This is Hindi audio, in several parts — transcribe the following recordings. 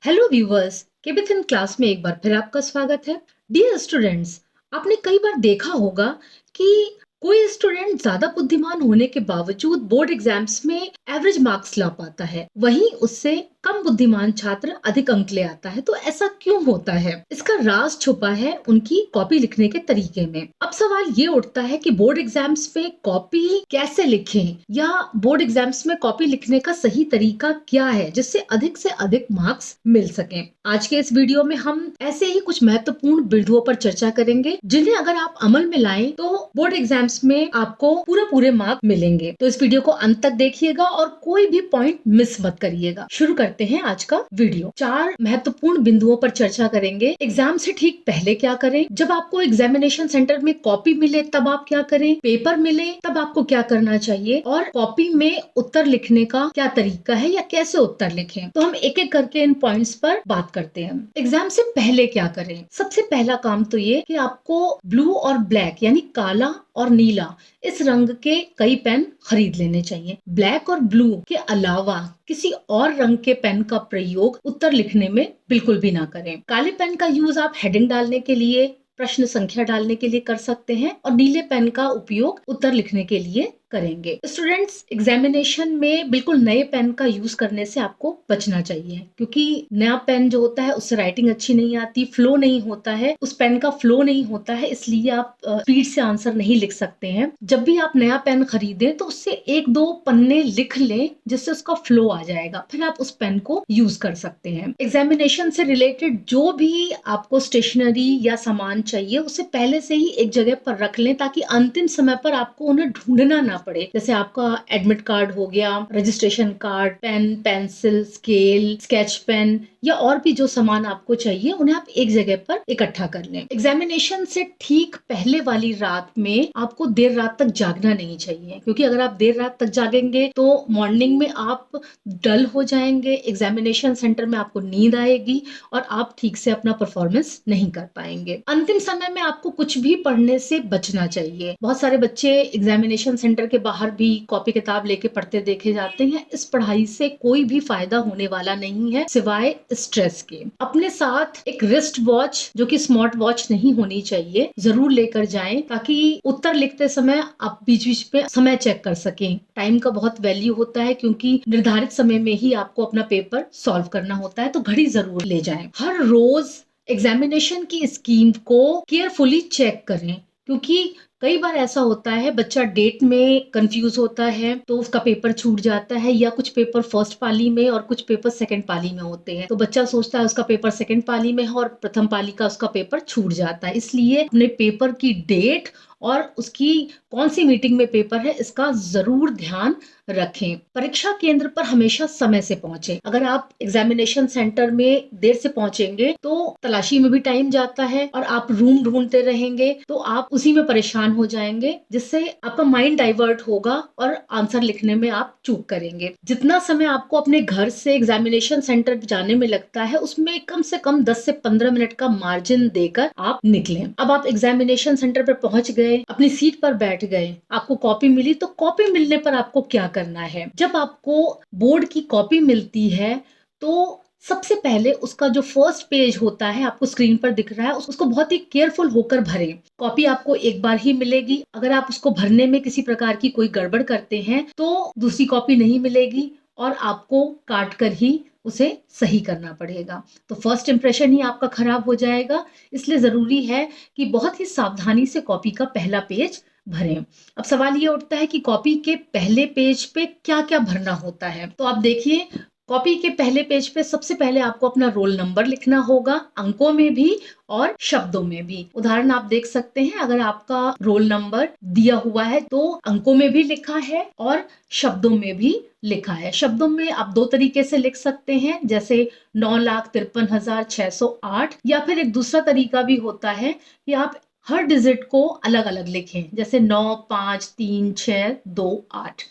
हेलो व्यूवर्स, केबीथन क्लास में एक बार फिर आपका स्वागत है। डियर स्टूडेंट्स, आपने कई बार देखा होगा कि कोई स्टूडेंट ज्यादा बुद्धिमान होने के बावजूद बोर्ड एग्जाम्स में एवरेज मार्क्स ला पाता है, वहीं उससे कम बुद्धिमान छात्र अधिक अंक ले आता है। तो ऐसा क्यों होता है? इसका राज छुपा है उनकी कॉपी लिखने के तरीके में। अब सवाल ये उठता है कि बोर्ड एग्जाम्स में कॉपी कैसे लिखें, या बोर्ड एग्जाम्स में कॉपी लिखने का सही तरीका क्या है जिससे अधिक से अधिक मार्क्स मिल सके। आज के इस वीडियो में हम ऐसे ही कुछ महत्वपूर्ण बिंदुओं पर चर्चा करेंगे जिन्हें अगर आप अमल में लाएं तो बोर्ड एग्जाम्स में आपको पूरे मार्क मिलेंगे। तो इस वीडियो को अंत तक देखिएगा और कोई भी पॉइंट मिस मत करिएगा। शुरू करते हैं आज का वीडियो। 4 महत्वपूर्ण बिंदुओं पर चर्चा करेंगे। एग्जाम से ठीक पहले क्या करें, जब आपको एग्जामिनेशन सेंटर में कॉपी मिले तब आप क्या करें, पेपर मिले तब आपको क्या करना चाहिए, और कॉपी में उत्तर लिखने का क्या तरीका है या कैसे उत्तर लिखें। तो हम एक एक करके इन पॉइंट्स पर बात करते हैं। एग्जाम से पहले क्या करें? सबसे पहला काम तो ये कि आपको ब्लू और ब्लैक यानी काला और नीला इस रंग के कई पेन खरीद लेने चाहिए। ब्लैक और ब्लू के अलावा किसी और रंग के पेन का प्रयोग उत्तर लिखने में बिल्कुल भी ना करें। काले पेन का यूज आप हेडिंग डालने के लिए, प्रश्न संख्या डालने के लिए कर सकते हैं, और नीले पेन का उपयोग उत्तर लिखने के लिए करेंगे। स्टूडेंट्स, एग्जामिनेशन में बिल्कुल नए पेन का यूज करने से आपको बचना चाहिए, क्योंकि नया पेन जो होता है उससे राइटिंग अच्छी नहीं आती, फ्लो नहीं होता है, उस पेन का फ्लो नहीं होता है, इसलिए आप स्पीड से आंसर नहीं लिख सकते हैं। जब भी आप नया पेन खरीदें तो उससे 1-2 पन्ने लिख लें जिससे उसका फ्लो आ जाएगा, फिर आप उस पेन को यूज कर सकते हैं। एग्जामिनेशन से रिलेटेड जो भी आपको स्टेशनरी या सामान चाहिए उसे पहले से ही एक जगह पर रख लें, ताकि अंतिम समय पर आपको उन्हें ढूंढना ना पड़े। जैसे आपका एडमिट कार्ड हो गया, registration card, pen, pencil, scale, sketch pen या और भी जो सामान आपको चाहिए उन्हें आप एक जगह पर इकट्ठा कर लें। एग्जामिनेशन से ठीक पहले वाली रात में आपको देर रात तक जागना नहीं चाहिए, क्योंकि अगर आप देर रात तक जागेंगे तो मॉर्निंग में आप डल हो जाएंगे, एग्जामिनेशन सेंटर में आपको नींद आएगी और आप ठीक से अपना परफॉर्मेंस नहीं कर पाएंगे। अंतिम समय में आपको कुछ भी पढ़ने से बचना चाहिए। बहुत सारे बच्चे एग्जामिनेशन सेंटर के बाहर भी कॉपी किताब लेके पढ़ते देखे जाते हैं। इस पढ़ाई से कोई भी फायदा होने वाला नहीं है सिवाय स्ट्रेस के। अपने साथ एक रिस्ट वॉच, जो कि स्मार्ट वॉच नहीं होनी चाहिए, जरूर लेकर जाएं, ताकि उत्तर लिखते समय आप बीच बीच में समय चेक कर सकें। टाइम का बहुत वैल्यू होता है, क्योंकि निर्धारित समय में ही आपको अपना पेपर सॉल्व करना होता है, तो घड़ी जरूर ले जाएं। हर रोज एग्जामिनेशन की स्कीम को केयरफुली चेक करें, क्योंकि कई बार ऐसा होता है बच्चा डेट में कंफ्यूज होता है तो उसका पेपर छूट जाता है, या कुछ पेपर फर्स्ट पाली में और कुछ पेपर सेकंड पाली में होते हैं, तो बच्चा सोचता है उसका पेपर सेकंड पाली में है और प्रथम पाली का उसका पेपर छूट जाता है। इसलिए अपने पेपर की डेट और उसकी कौन सी मीटिंग में पेपर है इसका जरूर ध्यान रखें। परीक्षा केंद्र पर हमेशा समय से पहुंचे। अगर आप एग्जामिनेशन सेंटर में देर से पहुंचेंगे तो तलाशी में भी टाइम जाता है और आप रूम ढूंढते रहेंगे, तो आप उसी में परेशान हो जाएंगे, जिससे आपका माइंड डाइवर्ट होगा और आंसर लिखने में आप चूक करेंगे। जितना समय आपको अपने घर से एग्जामिनेशन सेंटर जाने में लगता है उसमें कम से कम 10 से 15 मिनट का मार्जिन देकर आप निकलें। अब आप एग्जामिनेशन सेंटर पर पहुंच गए, अपनी सीट पर बैठ गए, आपको कॉपी मिली, तो कॉपी मिलने पर आपको क्या करना है? जब आपको बोर्ड की कॉपी मिलती है तो सबसे पहले उसका जो फर्स्ट पेज होता है आपको स्क्रीन पर दिख रहा है, उसको बहुत ही केयरफुल होकर भरें। कॉपी आपको एक बार ही मिलेगी। अगर आप उसको भरने में किसी प्रकार की कोई गड़बड़ करते हैं तो दूसरी कॉपी नहीं मिलेगी और आपको काट कर ही उसे सही करना पड़ेगा। तो फर्स्ट इंप्रेशन ही आपका खराब हो जाएगा। इसलिए जरूरी है कि बहुत ही सावधानी से कॉपी का पहला पेज भरें। अब सवाल ये उठता है कि कॉपी के पहले पेज पे क्या क्या भरना होता है। तो आप देखिए, कॉपी के पहले पेज पे सबसे पहले आपको अपना रोल नंबर लिखना होगा, अंकों में भी और शब्दों में भी। उदाहरण आप देख सकते हैं, अगर आपका रोल नंबर दिया हुआ है तो अंकों में भी लिखा है और शब्दों में भी लिखा है। शब्दों में आप 2 तरीके से लिख सकते हैं, जैसे 9,53,608, या फिर एक दूसरा तरीका भी होता है कि आप हर डिजिट को अलग अलग लिखें, जैसे 9, 5, 3, 6, 2, 8।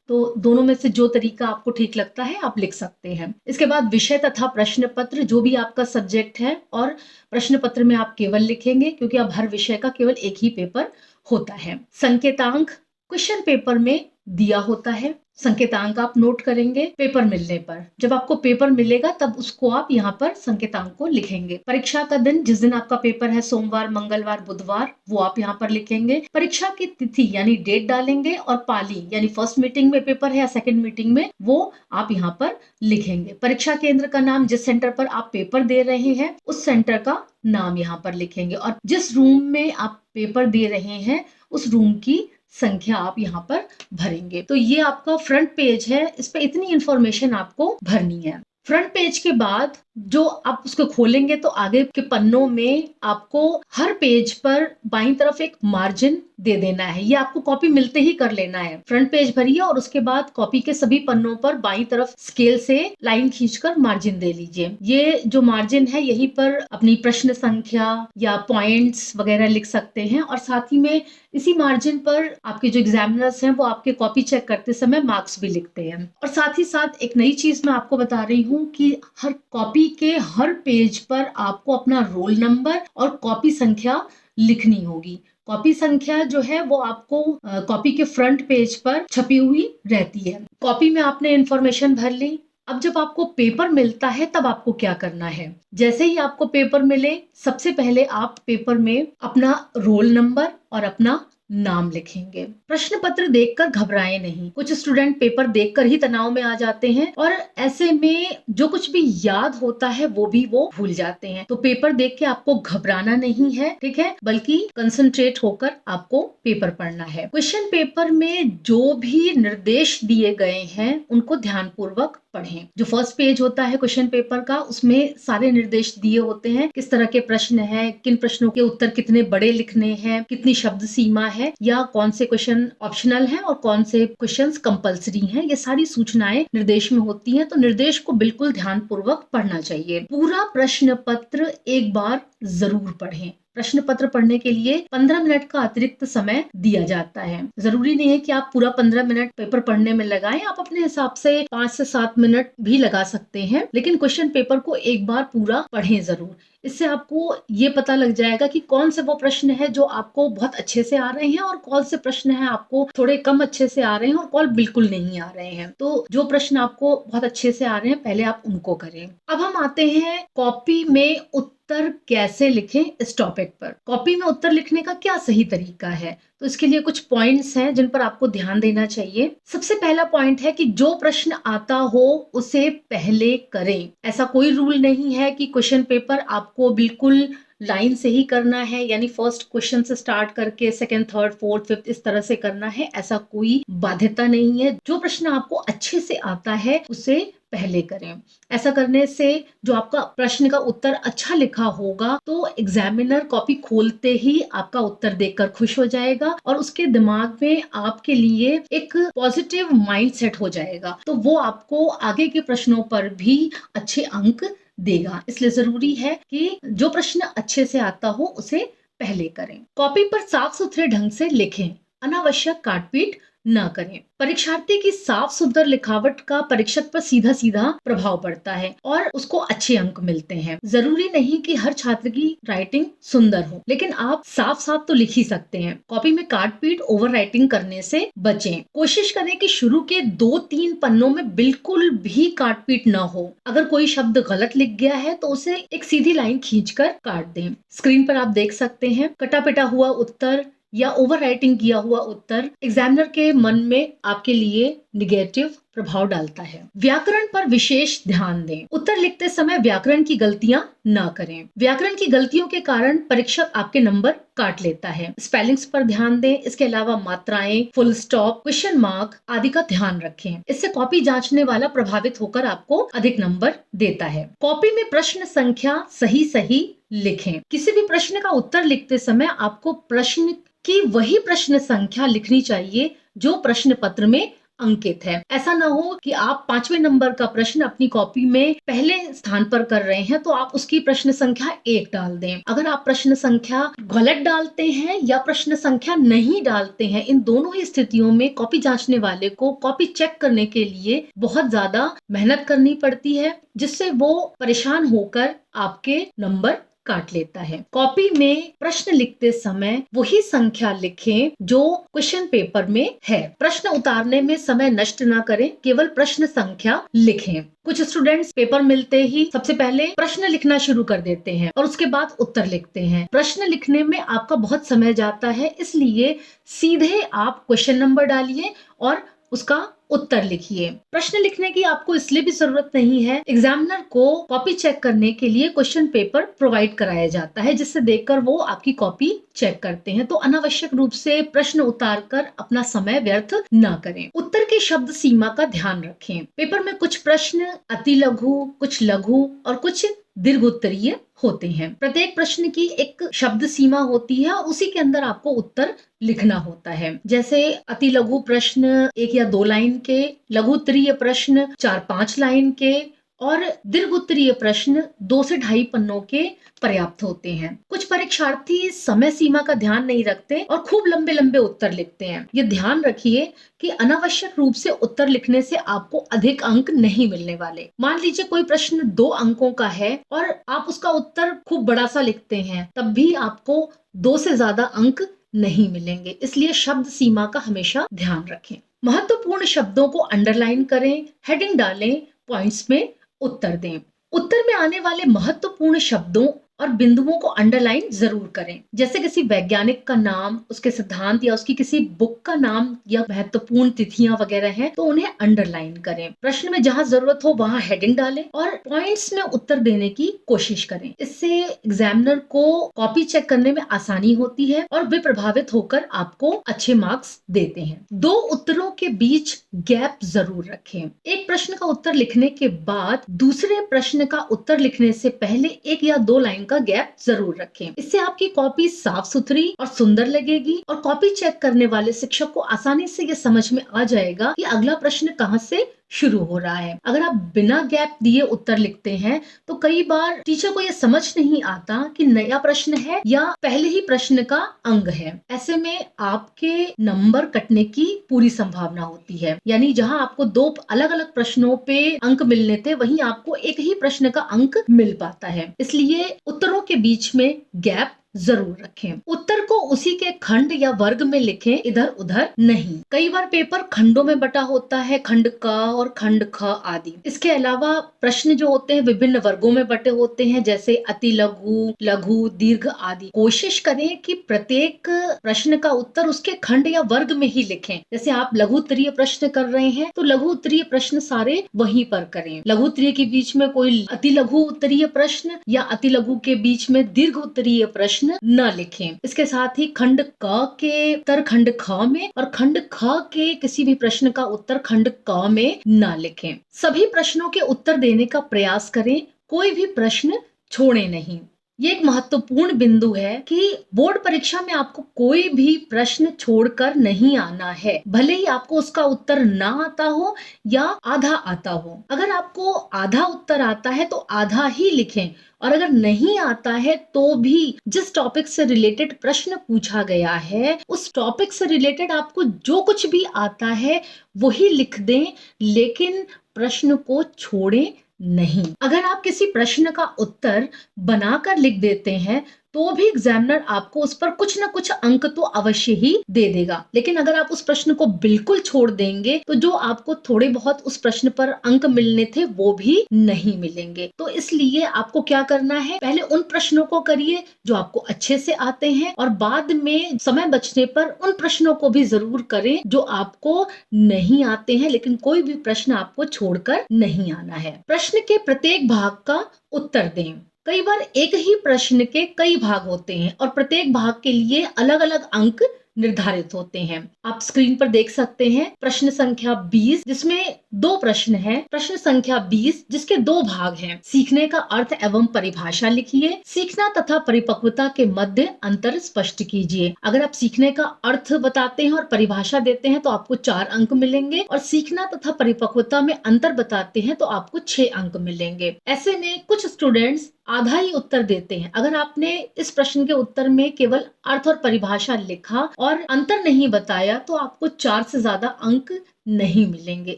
तो दोनों में से जो तरीका आपको ठीक लगता है आप लिख सकते हैं। इसके बाद विषय तथा प्रश्न पत्र, जो भी आपका सब्जेक्ट है, और प्रश्न पत्र में आप केवल लिखेंगे, क्योंकि अब हर विषय का केवल एक ही पेपर होता है। संकेतांक क्वेश्चन पेपर में दिया होता है। संकेतांक आप नोट करेंगे पेपर मिलने पर। जब आपको पेपर मिलेगा तब उसको आप यहाँ पर संकेतांक को लिखेंगे। परीक्षा का दिन, जिस दिन आपका पेपर है, सोमवार, मंगलवार, बुधवार, वो आप यहाँ पर लिखेंगे। परीक्षा की तिथि यानी डेट डालेंगे और पाली यानी फर्स्ट मीटिंग में पेपर है या सेकंड मीटिंग में, वो आप यहाँ पर लिखेंगे। परीक्षा केंद्र का नाम, जिस सेंटर पर आप पेपर दे रहे हैं उस सेंटर का नाम यहाँ पर लिखेंगे और जिस रूम में आप पेपर दे रहे हैं उस रूम की संख्या आप यहाँ पर भरेंगे। तो ये आपका फ्रंट पेज है, इस पे इतनी इंफॉर्मेशन आपको भरनी है। फ्रंट पेज के बाद जो आप उसको खोलेंगे तो आगे के पन्नों में आपको हर पेज पर बाईं तरफ एक मार्जिन दे देना है। ये आपको कॉपी मिलते ही कर लेना है। फ्रंट पेज भरिए और उसके बाद कॉपी के सभी पन्नों पर बाईं तरफ स्केल से लाइन खींचकर मार्जिन दे लीजिए। ये जो मार्जिन है यहीं पर अपनी प्रश्न संख्या या पॉइंट्स वगैरह लिख सकते हैं और साथ ही में इसी मार्जिन पर आपके जो एग्जामिनर्स हैं वो आपके कॉपी चेक करते समय मार्क्स भी लिखते हैं। और साथ ही साथ एक नई चीज मैं आपको बता रही हूँ कि हर कॉपी के हर पेज पर आपको अपना रोल नंबर और कॉपी संख्या लिखनी होगी। कॉपी संख्या जो है वो आपको कॉपी के फ्रंट पेज पर छपी हुई रहती है। कॉपी में आपने इंफॉर्मेशन भर ली। अब जब आपको पेपर मिलता है तब आपको क्या करना है? जैसे ही आपको पेपर मिले सबसे पहले आप पेपर में अपना रोल नंबर और अपना नाम लिखेंगे। प्रश्न पत्र देखकर घबराएं नहीं। कुछ स्टूडेंट पेपर देखकर ही तनाव में आ जाते हैं और ऐसे में जो कुछ भी याद होता है वो भी वो भूल जाते हैं। तो पेपर देख के आपको घबराना नहीं है, ठीक है, बल्कि कंसंट्रेट होकर आपको पेपर पढ़ना है। क्वेश्चन पेपर में जो भी निर्देश दिए गए हैं उनको ध्यानपूर्वक पढ़ें। जो फर्स्ट पेज होता है क्वेश्चन पेपर का उसमें सारे निर्देश दिए होते हैं, किस तरह के प्रश्न है, किन प्रश्नों के उत्तर कितने बड़े लिखने हैं, कितनी शब्द सीमा है या कौन से क्वेश्चन ऑप्शनल हैं और कौन से क्वेश्चंस कंपलसरी हैं। ये सारी सूचनाएं निर्देश में होती हैं, तो निर्देश को बिल्कुल ध्यानपूर्वक पढ़ना चाहिए। पूरा प्रश्न पत्र एक बार जरूर पढ़ें। प्रश्न पत्र पढ़ने के लिए 15 मिनट का अतिरिक्त समय दिया जाता है। जरूरी नहीं है कि आप पूरा 15 मिनट पेपर पढ़ने में लगाएं, आप अपने हिसाब से 5 से 7 मिनट भी लगा सकते हैं, लेकिन क्वेश्चन पेपर को एक बार पूरा पढ़ें जरूर। इससे आपको ये पता लग जाएगा कि कौन से वो प्रश्न है जो आपको बहुत अच्छे से आ रहे हैं और कौन से प्रश्न है आपको थोड़े कम अच्छे से आ रहे हैं और कौन बिल्कुल नहीं आ रहे हैं। तो जो प्रश्न आपको बहुत अच्छे से आ रहे हैं पहले आप उनको करें। अब हम आते हैं कॉपी में उत्तर कैसे लिखें इस टॉपिक पर। कॉपी में उत्तर लिखने का क्या सही तरीका है, तो इसके लिए कुछ पॉइंट्स हैं जिन पर आपको ध्यान देना चाहिए। सबसे पहला पॉइंट है कि जो प्रश्न आता हो उसे पहले करें। ऐसा कोई रूल नहीं है कि क्वेश्चन पेपर आपको बिल्कुल लाइन से ही करना है, यानी फर्स्ट क्वेश्चन से स्टार्ट करके सेकंड, थर्ड, फोर्थ, फिफ्थ इस तरह से करना है, ऐसा कोई बाध्यता नहीं है। जो प्रश्न आपको अच्छे से आता है उसे पहले करें। ऐसा करने से जो आपका प्रश्न का उत्तर अच्छा लिखा होगा तो एग्जामिनर कॉपी खोलते ही आपका उत्तर देखकर खुश हो जाएगा और उसके दिमाग में आपके लिए एक पॉजिटिव माइंड सेट हो जाएगा, तो वो आपको आगे के प्रश्नों पर भी अच्छे अंक देगा। इसलिए जरूरी है कि जो प्रश्न अच्छे से आता हो उसे पहले करें। कॉपी पर साफ सुथरे ढंग से लिखें, अनावश्यक काटपीट न करें। परीक्षार्थी की साफ सुंदर लिखावट का परीक्षक पर सीधा सीधा प्रभाव पड़ता है और उसको अच्छे अंक मिलते हैं। जरूरी नहीं कि हर छात्र की राइटिंग सुंदर हो, लेकिन आप साफ साफ तो लिख ही सकते हैं। कॉपी में काटपीट, ओवर राइटिंग करने से बचें। कोशिश करें कि शुरू के 2-3 पन्नों में बिल्कुल भी काटपीट न हो। अगर कोई शब्द गलत लिख गया है तो उसे एक सीधी लाइन खींचकर काट दें। स्क्रीन पर आप देख सकते हैं कटा पिटा हुआ उत्तर या ओवर राइटिंग किया हुआ उत्तर एग्जामिनर के मन में आपके लिए निगेटिव प्रभाव डालता है। व्याकरण पर विशेष ध्यान दें। उत्तर लिखते समय व्याकरण की गलतियां न करें। व्याकरण की गलतियों के कारण परीक्षक आपके नंबर काट लेता है। स्पेलिंग्स पर ध्यान दें। इसके अलावा मात्राएं, फुल स्टॉप, क्वेश्चन मार्क आदि का ध्यान रखें। इससे कॉपी जांचने वाला प्रभावित होकर आपको अधिक नंबर देता है। कॉपी में प्रश्न संख्या सही सही लिखें। किसी भी प्रश्न का उत्तर लिखते समय आपको प्रश्न की वही प्रश्न संख्या लिखनी चाहिए जो प्रश्न पत्र में अंकित है। ऐसा ना हो कि आप 5वें नंबर का प्रश्न अपनी कॉपी में पहले स्थान पर कर रहे हैं तो आप उसकी प्रश्न संख्या 1 डाल दें। अगर आप प्रश्न संख्या गलत डालते हैं या प्रश्न संख्या नहीं डालते हैं, इन दोनों ही स्थितियों में कॉपी जांचने वाले को कॉपी चेक करने के लिए बहुत ज्यादा मेहनत करनी पड़ती है, जिससे वो परेशान होकर आपके नंबर काट लेता है। कॉपी में प्रश्न लिखते समय वही संख्या लिखें जो क्वेश्चन पेपर में है। प्रश्न उतारने में समय नष्ट ना करें, केवल प्रश्न संख्या लिखें। कुछ स्टूडेंट्स पेपर मिलते ही सबसे पहले प्रश्न लिखना शुरू कर देते हैं और उसके बाद उत्तर लिखते हैं। प्रश्न लिखने में आपका बहुत समय जाता है, इसलिए सीधे आप क्वेश्चन नंबर डालिए और उसका उत्तर लिखिए। प्रश्न लिखने की आपको इसलिए भी जरूरत नहीं है, एग्जामिनर को कॉपी चेक करने के लिए क्वेश्चन पेपर प्रोवाइड कराया जाता है, जिससे देखकर वो आपकी कॉपी चेक करते हैं। तो अनावश्यक रूप से प्रश्न उतार कर अपना समय व्यर्थ ना करें। उत्तर की शब्द सीमा का ध्यान रखें। पेपर में कुछ प्रश्न अति लघु, कुछ लघु और कुछ दीर्घ उत्तरीय होते हैं। प्रत्येक प्रश्न की एक शब्द सीमा होती है और उसी के अंदर आपको उत्तर लिखना होता है। जैसे अति लघु प्रश्न 1 या 2 लाइन के, लघु उत्तरीय प्रश्न 4-5 लाइन के और दीर्घ उत्तरीय प्रश्न 2 से 2.5 पन्नों के पर्याप्त होते हैं। कुछ परीक्षार्थी समय सीमा का ध्यान नहीं रखते और खूब लंबे लंबे उत्तर लिखते हैं। ये ध्यान रखिए कि अनावश्यक रूप से उत्तर लिखने से आपको अधिक अंक नहीं मिलने वाले। मान लीजिए कोई प्रश्न 2 अंकों का है और आप उसका उत्तर खूब बड़ा सा लिखते हैं, तब भी आपको 2 से ज्यादा अंक नहीं मिलेंगे। इसलिए शब्द सीमा का हमेशा ध्यान रखें। महत्वपूर्ण शब्दों को अंडरलाइन करें, हेडिंग डालें, पॉइंट्स में उत्तर दें। उत्तर में आने वाले महत्वपूर्ण शब्दों और बिंदुओं को अंडरलाइन जरूर करें। जैसे किसी वैज्ञानिक का नाम, उसके सिद्धांत या उसकी किसी बुक का नाम या महत्वपूर्ण तिथियां वगैरह हैं तो उन्हें अंडरलाइन करें। प्रश्न में जहां जरूरत हो वहां हेडिंग डालें और पॉइंट्स में उत्तर देने की कोशिश करें। इससे एग्जामिनर को कॉपी चेक करने में आसानी होती है और वे प्रभावित होकर आपको अच्छे मार्क्स देते हैं। 2 उत्तरों के बीच गैप जरूर रखें। एक प्रश्न का उत्तर लिखने के बाद दूसरे प्रश्न का उत्तर लिखने से पहले 1 या 2 लाइन का गैप जरूर रखें। इससे आपकी कॉपी साफ सुथरी और सुंदर लगेगी और कॉपी चेक करने वाले शिक्षक को आसानी से ये समझ में आ जाएगा कि अगला प्रश्न कहाँ से शुरू हो रहा है। अगर आप बिना गैप दिए उत्तर लिखते हैं तो कई बार टीचर को यह समझ नहीं आता कि नया प्रश्न है या पहले ही प्रश्न का अंग है। ऐसे में आपके नंबर कटने की पूरी संभावना होती है। यानी जहां आपको 2 अलग अलग प्रश्नों पे अंक मिलने थे, वहीं आपको एक ही प्रश्न का अंक मिल पाता है। इसलिए उत्तरों के बीच में गैप जरूर रखें। उत्तर को उसी के खंड या वर्ग में लिखें, इधर उधर नहीं। कई बार पेपर खंडों में बटा होता है, खंड क और खंड ख आदि। इसके अलावा प्रश्न जो होते हैं विभिन्न वर्गों में बटे होते हैं, जैसे अति लघु, लघु, दीर्घ आदि। कोशिश करें कि प्रत्येक प्रश्न का उत्तर उसके खंड या वर्ग में ही लिखें। जैसे आप लघु उत्तरीय प्रश्न कर रहे हैं तो लघु उत्तरीय प्रश्न सारे वहीं पर करें। लघु उत्तरीय के बीच में कोई अति लघु उत्तरीय प्रश्न या अति लघु के बीच में दीर्घ उत्तरीय प्रश्न न लिखें। इसके साथ ही खंड क के उत्तर खंड ख में और खंड ख के किसी भी प्रश्न का उत्तर खंड क में न लिखें। सभी प्रश्नों के उत्तर देने का प्रयास करें, कोई भी प्रश्न छोड़े नहीं। ये एक महत्वपूर्ण बिंदु है कि बोर्ड परीक्षा में आपको कोई भी प्रश्न छोड़कर नहीं आना है, भले ही आपको उसका उत्तर ना आता हो या आधा आता हो। अगर आपको आधा उत्तर आता है तो आधा ही लिखें और अगर नहीं आता है तो भी जिस टॉपिक से रिलेटेड प्रश्न पूछा गया है उस टॉपिक से रिलेटेड आपको जो कुछ भी आता है वही लिख दें, लेकिन प्रश्न को छोड़ें नहीं। अगर आप किसी प्रश्न का उत्तर बनाकर लिख देते हैं तो भी एग्जामिनर आपको उस पर कुछ ना कुछ अंक तो अवश्य ही दे देगा, लेकिन अगर आप उस प्रश्न को बिल्कुल छोड़ देंगे तो जो आपको थोड़े बहुत उस प्रश्न पर अंक मिलने थे वो भी नहीं मिलेंगे। तो इसलिए आपको क्या करना है, पहले उन प्रश्नों को करिए जो आपको अच्छे से आते हैं और बाद में समय बचने पर उन प्रश्नों को भी जरूर करें जो आपको नहीं आते हैं, लेकिन कोई भी प्रश्न आपको छोड़कर नहीं आना है। प्रश्न के प्रत्येक भाग का उत्तर दें। कई बार एक ही प्रश्न के कई भाग होते हैं और प्रत्येक भाग के लिए अलग अलग अंक निर्धारित होते हैं। आप स्क्रीन पर देख सकते हैं प्रश्न संख्या 20 जिसमें 2 प्रश्न हैं, प्रश्न संख्या 20 जिसके 2 भाग हैं। सीखने का अर्थ एवं परिभाषा लिखिए, सीखना तथा परिपक्वता के मध्य अंतर स्पष्ट कीजिए। अगर आप सीखने का अर्थ बताते हैं और परिभाषा देते हैं तो आपको 4 अंक मिलेंगे और सीखना तथा परिपक्वता में अंतर बताते हैं तो आपको 6 अंक मिलेंगे। ऐसे में कुछ स्टूडेंट्स आधा ही उत्तर देते हैं। अगर आपने इस प्रश्न के उत्तर में केवल अर्थ और परिभाषा लिखा और अंतर नहीं बताया तो आपको 4 से ज्यादा अंक नहीं मिलेंगे।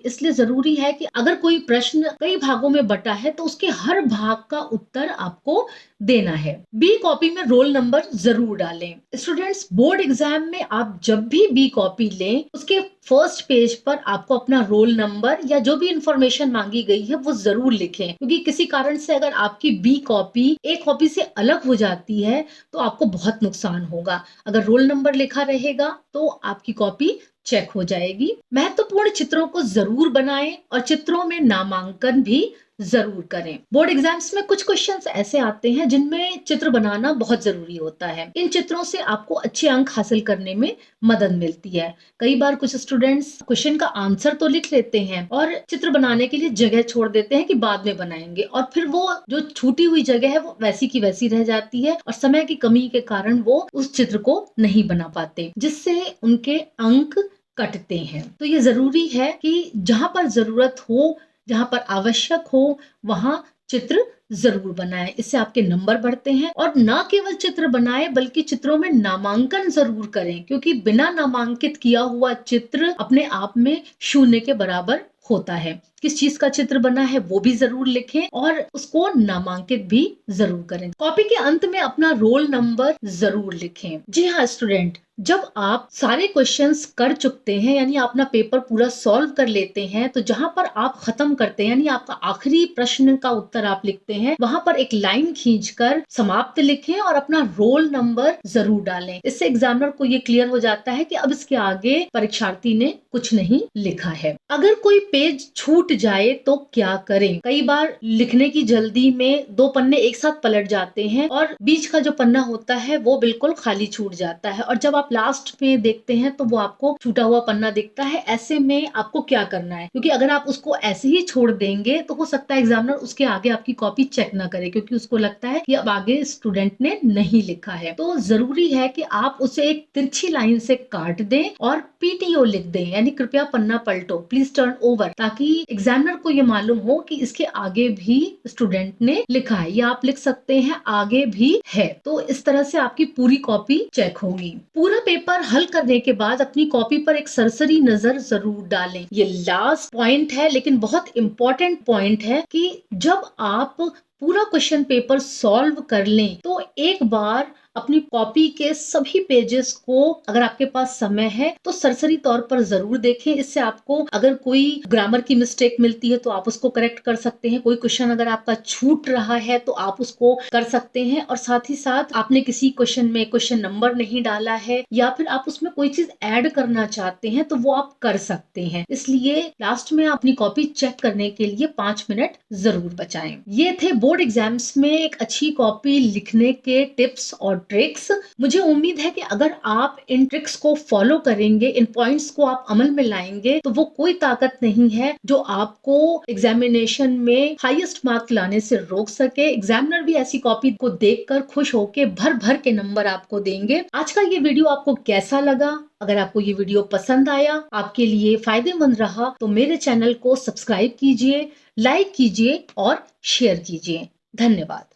इसलिए जरूरी है कि अगर कोई प्रश्न कई भागों में बटा है तो उसके हर भाग का उत्तर आपको देना है। बी कॉपी में रोल नंबर जरूर डालें। स्टूडेंट्स, बोर्ड एग्जाम में आप जब भी बी कॉपी लें, उसके फर्स्ट पेज पर आपको अपना रोल नंबर या जो भी इंफॉर्मेशन मांगी गई है वो जरूर लिखें, क्योंकि किसी कारण से अगर आपकी बी कॉपी ए कॉपी से अलग हो जाती है तो आपको बहुत नुकसान होगा। अगर रोल नंबर लिखा रहेगा तो आपकी कॉपी चेक हो जाएगी। महत्वपूर्ण चित्रों को जरूर बनाएं और चित्रों में नामांकन भी जरूर करें। बोर्ड एग्जाम्स में कुछ क्वेश्चंस ऐसे आते हैं जिनमें चित्र बनाना बहुत जरूरी होता है। इन चित्रों से आपको अच्छे अंक हासिल करने में मदद मिलती है। कई बार कुछ स्टूडेंट्स क्वेश्चन का आंसर तो लिख लेते हैं और चित्र बनाने के लिए जगह छोड़ देते हैं कि बाद में बनाएंगे, और फिर वो जो छूटी हुई जगह है वो वैसी की वैसी रह जाती है और समय की कमी के कारण वो उस चित्र को नहीं बना पाते, जिससे उनके अंक कटते हैं। तो ये जरूरी है कि जहां पर जरूरत हो, जहां पर आवश्यक हो, वहां चित्र जरूर बनाएं। इससे आपके नंबर बढ़ते हैं। और न केवल चित्र बनाएं बल्कि चित्रों में नामांकन जरूर करें, क्योंकि बिना नामांकित किया हुआ चित्र अपने आप में शून्य के बराबर होता है। किस चीज का चित्र बना है वो भी जरूर लिखें और उसको नामांकित भी जरूर करें। कॉपी के अंत में अपना रोल नंबर जरूर लिखें। जी हाँ स्टूडेंट, जब आप सारे क्वेश्चंस कर चुकते हैं, यानी अपना पेपर पूरा सॉल्व कर लेते हैं, तो जहां पर आप खत्म करते हैं, यानी आपका आखिरी प्रश्न का उत्तर आप लिखते हैं, वहां पर एक लाइन खींचकर समाप्त लिखें और अपना रोल नंबर जरूर डालें। इससे एग्जामिनर को ये क्लियर हो जाता है कि अब इसके आगे परीक्षार्थी ने कुछ नहीं लिखा है। अगर कोई पेज छूट जाए तो क्या करें? कई बार लिखने की जल्दी में दो पन्ने एक साथ पलट जाते हैं और बीच का जो पन्ना होता है वो बिल्कुल खाली छूट जाता है, और जब आप लास्ट में देखते हैं तो वो आपको छूटा हुआ पन्ना दिखता है। ऐसे में आपको क्या करना है? क्योंकि अगर आप उसको ऐसे ही छोड़ देंगे तो हो सकता है एग्जामिनर उसके आगे आपकी कॉपी चेक ना करे, क्योंकि उसको लगता है कि अब आगे स्टूडेंट ने नहीं लिखा है। तो जरूरी है कि आप उसे एक तिरछी लाइन से काट दें और पीटीओ लिख दें, यानी कृपया पन्ना पलटो, प्लीज टर्न ओवर, ताकि एग्जामिनर को ये मालूम हो कि इसके आगे भी स्टूडेंट ने लिखा है। या आप लिख सकते हैं आगे भी है। तो इस तरह से आपकी पूरी कॉपी चेक होगी। पूरा पेपर हल करने के बाद अपनी कॉपी पर एक सरसरी नजर जरूर डालें। ये लास्ट पॉइंट है लेकिन बहुत इंपॉर्टेंट पॉइंट है कि जब आप पूरा क्वेश्चन पेपर सॉल्व कर लें तो एक बार अपनी कॉपी के सभी पेजेस को, अगर आपके पास समय है तो सरसरी तौर पर जरूर देखें। इससे आपको अगर कोई ग्रामर की मिस्टेक मिलती है तो आप उसको करेक्ट कर सकते हैं। कोई क्वेश्चन अगर आपका छूट रहा है तो आप उसको कर सकते हैं, और साथ ही साथ आपने किसी क्वेश्चन में क्वेश्चन नंबर नहीं डाला है या फिर आप उसमें कोई चीज ऐड करना चाहते हैं तो वो आप कर सकते हैं। इसलिए लास्ट में अपनी कॉपी चेक करने के लिए 5 मिनट जरूर बचाएं। ये थे बोर्ड एग्जाम्स में एक अच्छी कॉपी लिखने के टिप्स और ट्रिक्स। मुझे उम्मीद है कि अगर आप इन ट्रिक्स को फॉलो करेंगे, इन पॉइंट्स को आप अमल में लाएंगे, तो वो कोई ताकत नहीं है जो आपको एग्जामिनेशन में हाईएस्ट मार्क लाने से रोक सके। एग्जामिनर भी ऐसी कॉपी को देखकर खुश होकर भर भर के नंबर आपको देंगे। आज का ये वीडियो आपको कैसा लगा? अगर आपको ये वीडियो पसंद आया, आपके लिए फायदेमंद रहा, तो मेरे चैनल को सब्सक्राइब कीजिए, लाइक कीजिए और शेयर कीजिए। धन्यवाद।